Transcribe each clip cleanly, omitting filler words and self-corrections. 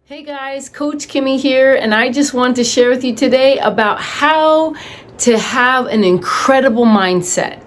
Hey guys, Coach Kimmy here, and I just wanted to share with you today about how to have an incredible mindset.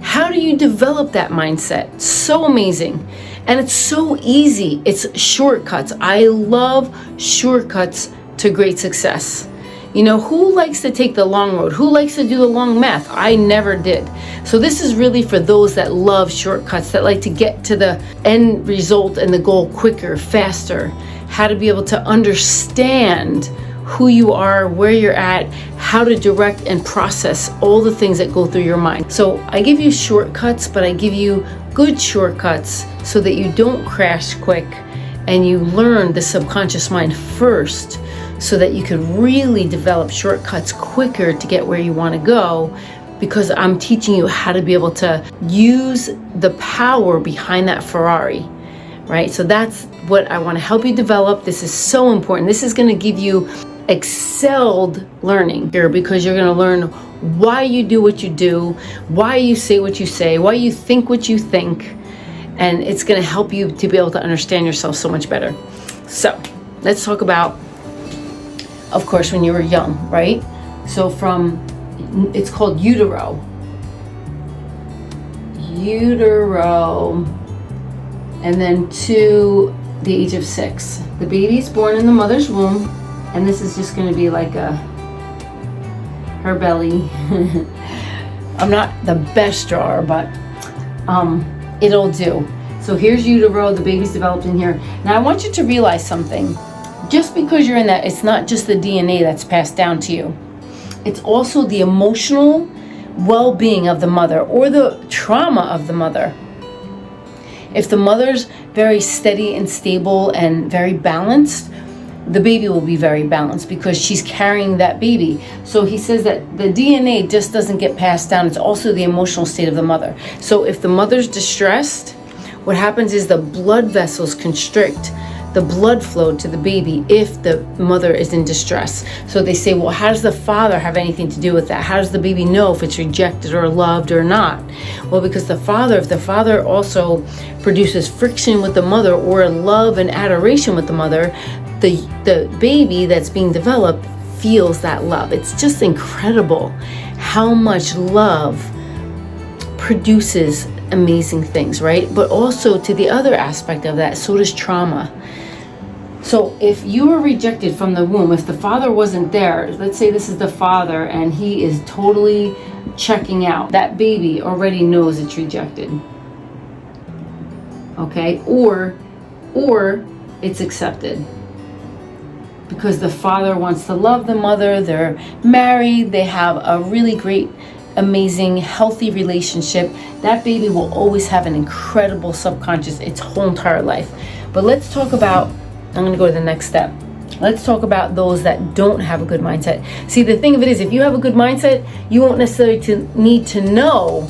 How do you develop that mindset? So amazing. And it's so easy. It's shortcuts. I love shortcuts to great success. You know, who likes to take the long road? Who likes to do the long math? I never did. So this is really for those that love shortcuts, that like to get to the end result and the goal quicker, faster. How to be able to understand who you are, where you're at, how to direct and process all the things that go through your mind. So I give you shortcuts, but I give you good shortcuts so that you don't crash quick and you learn the subconscious mind first, so that you can really develop shortcuts quicker to get where you want to go, because I'm teaching you how to be able to use the power behind that Ferrari, right? So that's what I want to help you develop. This is so important. This is going to give you excelled learning here, because you're going to learn why you do what you do, why you say what you say, why you think what you think, and it's going to help you to be able to understand yourself so much better. So let's talk about, of course, when you were young, right? So it's called utero, and then to the age of 6. The baby's born in the mother's womb, and this is just going to be like her belly. I'm not the best drawer, but it'll do. So here's utero, the baby's developed in here. Now I want you to realize something. Just because you're in that, it's not just the DNA that's passed down to you. It's also the emotional well-being of the mother, or the trauma of the mother. If the mother's very steady and stable and very balanced, the baby will be very balanced because she's carrying that baby. So he says that the DNA just doesn't get passed down. It's also the emotional state of the mother. So if the mother's distressed, what happens is the blood vessels constrict the blood flow to the baby if the mother is in distress. So they say, well, how does the father have anything to do with that? How does the baby know if it's rejected or loved or not? Well, because if the father also produces friction with the mother, or love and adoration with the mother, the baby that's being developed feels that love. It's just incredible how much love produces amazing things, right? But also, to the other aspect of that, so does trauma. So if you were rejected from the womb, if the father wasn't there, let's say this is the father and he is totally checking out, that baby already knows it's rejected. Okay? Or it's accepted, because the father wants to love the mother, they're married, they have a really great, amazing, healthy relationship. That baby will always have an incredible subconscious its whole entire life. But let's talk about, I'm going to go to the next step. Let's talk about those that don't have a good mindset. See, the thing of it is, if you have a good mindset, you won't necessarily need to know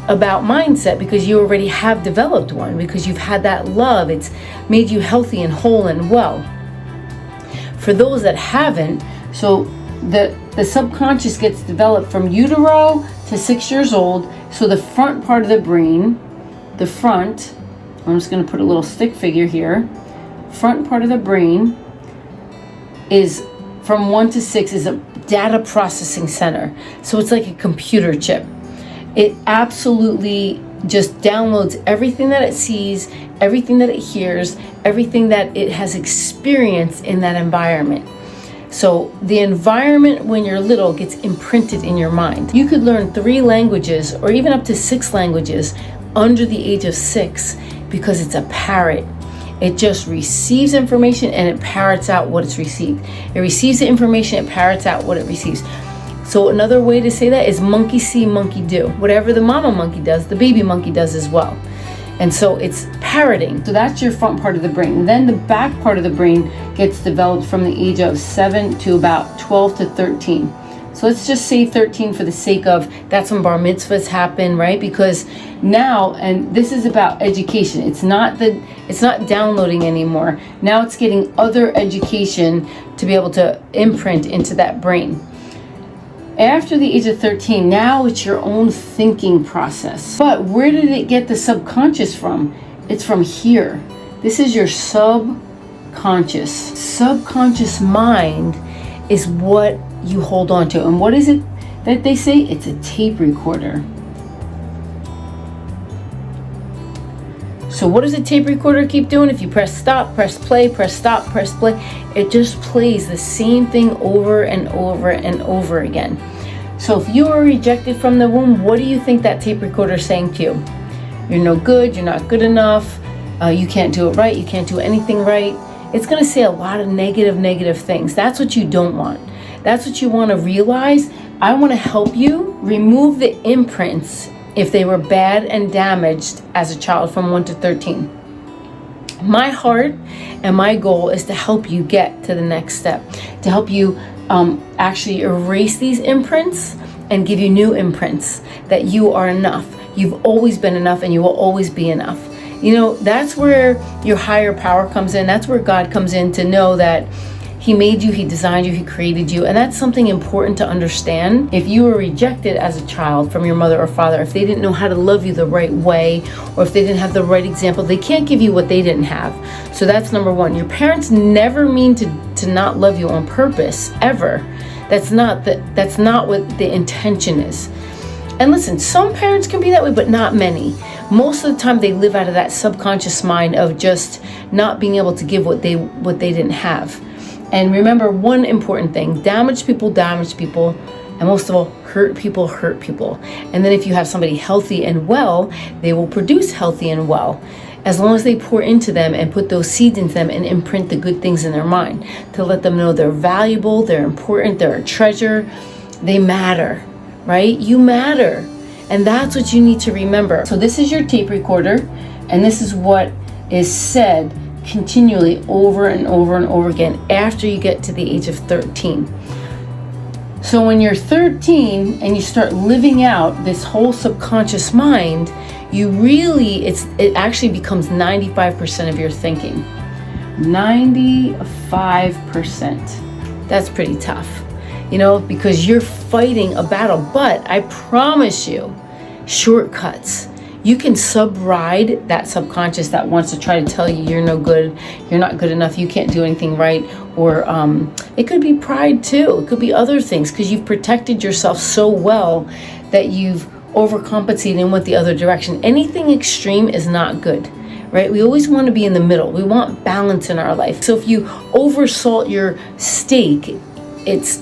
about mindset, because you already have developed one, because you've had that love. It's made you healthy and whole and well. For those that haven't, so the subconscious gets developed from utero to 6 years old. So the front part of the brain, I'm just going to put a little stick figure here. Front part of the brain is from 1 to 6 is a data processing center. So it's like a computer chip. It absolutely just downloads everything that it sees, everything that it hears, everything that it has experienced in that environment. So the environment when you're little gets imprinted in your mind. You could learn 3 languages or even up to 6 languages under the age of 6, because it's a parrot. It just receives information and it parrots out what it's received. It receives the information, it parrots out what it receives. So another way to say that is monkey see, monkey do. Whatever the mama monkey does, the baby monkey does as well. And so it's parroting. So that's your front part of the brain. And then the back part of the brain gets developed from the age of 7 to about 12 to 13. So let's just say 13 for the sake of, that's when bar mitzvahs happen, right? Because now, and this is about education. It's not downloading anymore. Now it's getting other education to be able to imprint into that brain. After the age of 13, now it's your own thinking process. But where did it get the subconscious from? It's from here. This is your subconscious. Subconscious mind is what you hold on to. And what is it that they say? It's a tape recorder. So what does a tape recorder keep doing? If you press stop, press play, press stop, press play, it just plays the same thing over and over and over again. So if you were rejected from the womb, what do you think that tape recorder is saying to you? You're no good, you're not good enough, you can't do it right, you can't do anything right. It's going to say a lot of negative things. That's what you don't want. That's what you want to realize. I want to help you remove the imprints if they were bad and damaged as a child from 1 to 13. My heart and my goal is to help you get to the next step, to help you actually erase these imprints and give you new imprints that you are enough. You've always been enough and you will always be enough. You know, that's where your higher power comes in. That's where God comes in, to know that He made you, He designed you, He created you. And that's something important to understand. If you were rejected as a child from your mother or father, if they didn't know how to love you the right way, or if they didn't have the right example, they can't give you what they didn't have. So that's number one. Your parents never mean to not love you on purpose, ever. That's not what the intention is. And listen, some parents can be that way, but not many. Most of the time they live out of that subconscious mind of just not being able to give what they didn't have. And remember one important thing: damaged people, and most of all, hurt people. And then if you have somebody healthy and well, they will produce healthy and well, as long as they pour into them and put those seeds into them and imprint the good things in their mind, to let them know they're valuable, they're important, they're a treasure, they matter, right? You matter. And that's what you need to remember. So this is your tape recorder, and this is what is said continually over and over and over again after you get to the age of 13. So when you're 13 and you start living out this whole subconscious mind, it actually becomes 95% of your thinking. 95%. That's pretty tough, you know, because you're fighting a battle. But I promise you, shortcuts. You can sub-ride that subconscious that wants to try to tell you you're no good, you're not good enough, you can't do anything right. Or it could be pride too. It could be other things, because you've protected yourself so well that you've overcompensated and went the other direction. Anything extreme is not good, right? We always want to be in the middle. We want balance in our life. So if you oversalt your steak, it's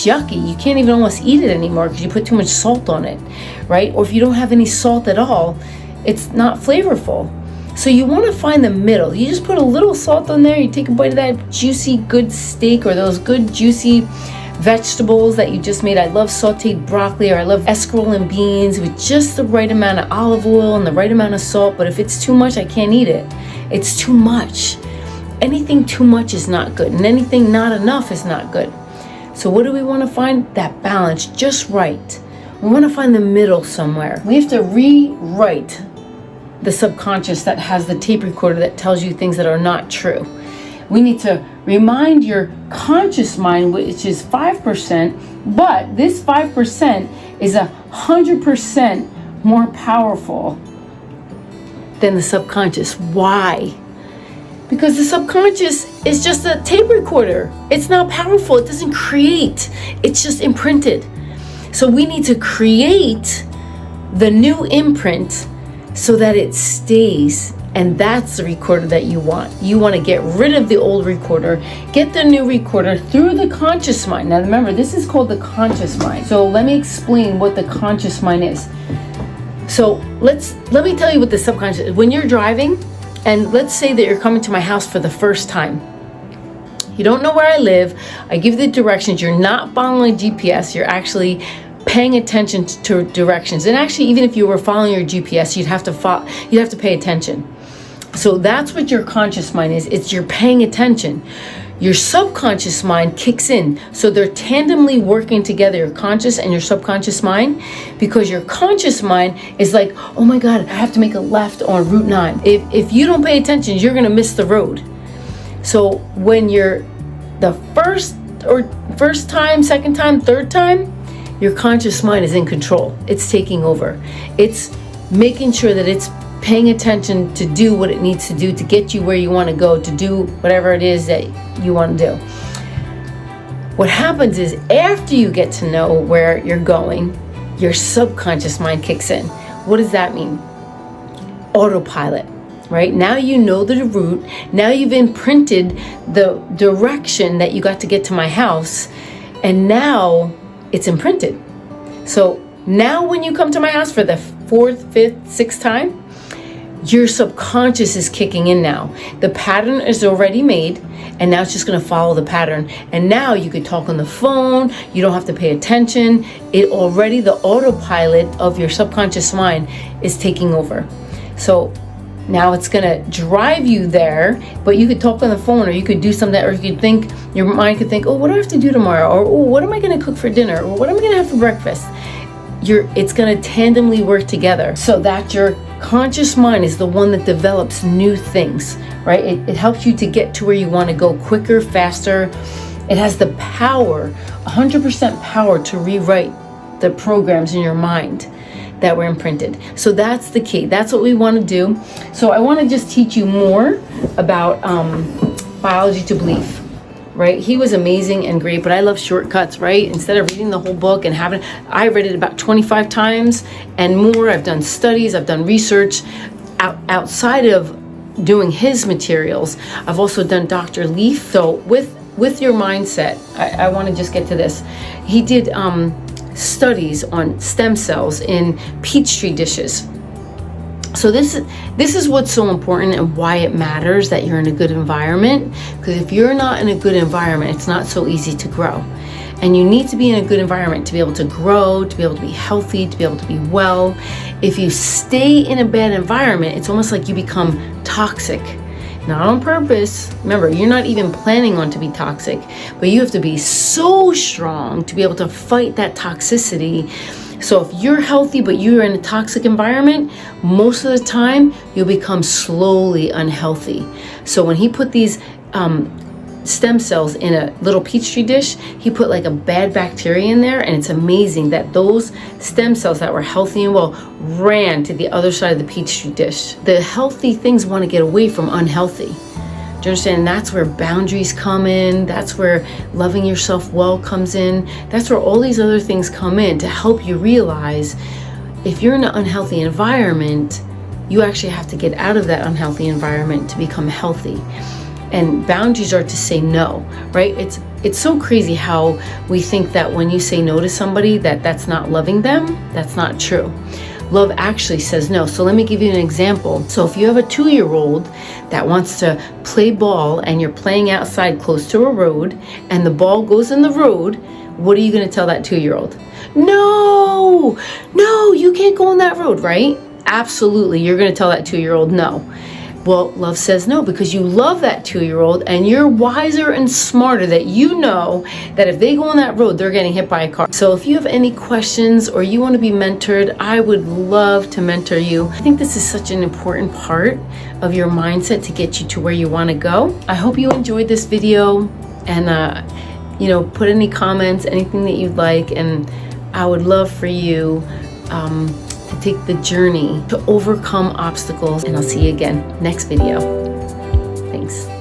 yucky. You can't even almost eat it anymore because you put too much salt on it, right? Or if you don't have any salt at all, it's not flavorful. So you want to find the middle. You just put a little salt on there, you take a bite of that juicy good steak or those good juicy vegetables that you just made. I love sauteed broccoli, or I love escarole beans with just the right amount of olive oil and the right amount of salt. But if it's too much, I can't eat it. It's too much. Anything too much is not good, and anything not enough is not good. So what do we want to find? That balance, just right. We want to find the middle somewhere. We have to rewrite the subconscious that has the tape recorder that tells you things that are not true. We need to remind your conscious mind, which is 5%, but this 5% is 100% more powerful than the subconscious. Why? Because the subconscious is just a tape recorder. It's not powerful. It doesn't create. It's just imprinted. So we need to create the new imprint so that it stays. And that's the recorder that you want. You want to get rid of the old recorder, get the new recorder through the conscious mind. Now remember, this is called the conscious mind. So let me explain what the conscious mind is. So let me tell you what the subconscious is. When you're driving, and let's say that you're coming to my house for the first time. You don't know where I live. I give you the directions. You're not following GPS. You're actually paying attention to directions. And actually, even if you were following your GPS, you'd have to pay attention. So that's what your conscious mind is. It's you're paying attention. Your subconscious mind kicks in. So they're tandemly working together, your conscious and your subconscious mind, because your conscious mind is like, oh my God, I have to make a left on Route 9. If you don't pay attention, you're going to miss the road. So when you're the first time, second time, third time, your conscious mind is in control. It's taking over. It's making sure that it's paying attention to do what it needs to do to get you where you want to go, to do whatever it is that you want to do. What happens is after you get to know where you're going, your subconscious mind kicks in. What does that mean? Autopilot, right? Now you know the route. Now you've imprinted the direction that you got to get to my house, and now it's imprinted. So now when you come to my house for the 4th, 5th, 6th time, your subconscious is kicking in now. The pattern is already made, and now it's just going to follow the pattern. And now you could talk on the phone. You don't have to pay attention. It already, the autopilot of your subconscious mind is taking over. So now it's going to drive you there, but you could talk on the phone, or you could do something, or you could think, your mind could think, oh, what do I have to do tomorrow? Or, oh, what am I going to cook for dinner? Or what am I going to have for breakfast? It's going to tandemly work together so that your conscious mind is the one that develops new things, right? It helps you to get to where you want to go quicker, faster. It has the power, 100% power to rewrite the programs in your mind that were imprinted. So that's the key. That's what we want to do. So I want to just teach you more about biology to belief. Right? He was amazing and great, but I love shortcuts, right? Instead of reading the whole book and I read it about 25 times and more. I've done studies, I've done research outside of doing his materials. I've also done Dr. Leaf. So with your mindset, I want to just get to this. He did studies on stem cells in Peachtree dishes. So this is what's so important and why it matters that you're in a good environment. Because if you're not in a good environment, it's not so easy to grow. And you need to be in a good environment to be able to grow, to be able to be healthy, to be able to be well. If you stay in a bad environment, it's almost like you become toxic. Not on purpose. Remember, you're not even planning on to be toxic, but you have to be so strong to be able to fight that toxicity. So if you're healthy, but you're in a toxic environment, most of the time you'll become slowly unhealthy. So when he put these stem cells in a little Peachtree dish, he put like a bad bacteria in there, and it's amazing that those stem cells that were healthy and well ran to the other side of the Peachtree dish. The healthy things want to get away from unhealthy. Do you understand? That's where boundaries come in. That's where loving yourself well comes in. That's where all these other things come in to help you realize if you're in an unhealthy environment, you actually have to get out of that unhealthy environment to become healthy. And boundaries are to say no, right? It's so crazy how we think that when you say no to somebody that's not loving them. That's not true. Love actually says no. So let me give you an example. So if you have a 2-year-old that wants to play ball and you're playing outside close to a road and the ball goes in the road, what are you going to tell that 2-year-old? No, you can't go on that road, right? Absolutely. You're going to tell that 2-year-old no. Well, love says no because you love that 2-year-old and you're wiser and smarter that you know that if they go on that road, they're getting hit by a car. So if you have any questions or you want to be mentored, I would love to mentor you. I think this is such an important part of your mindset to get you to where you want to go. I hope you enjoyed this video and, put any comments, anything that you'd like. And I would love for you to take the journey to overcome obstacles. And I'll see you again next video. Thanks.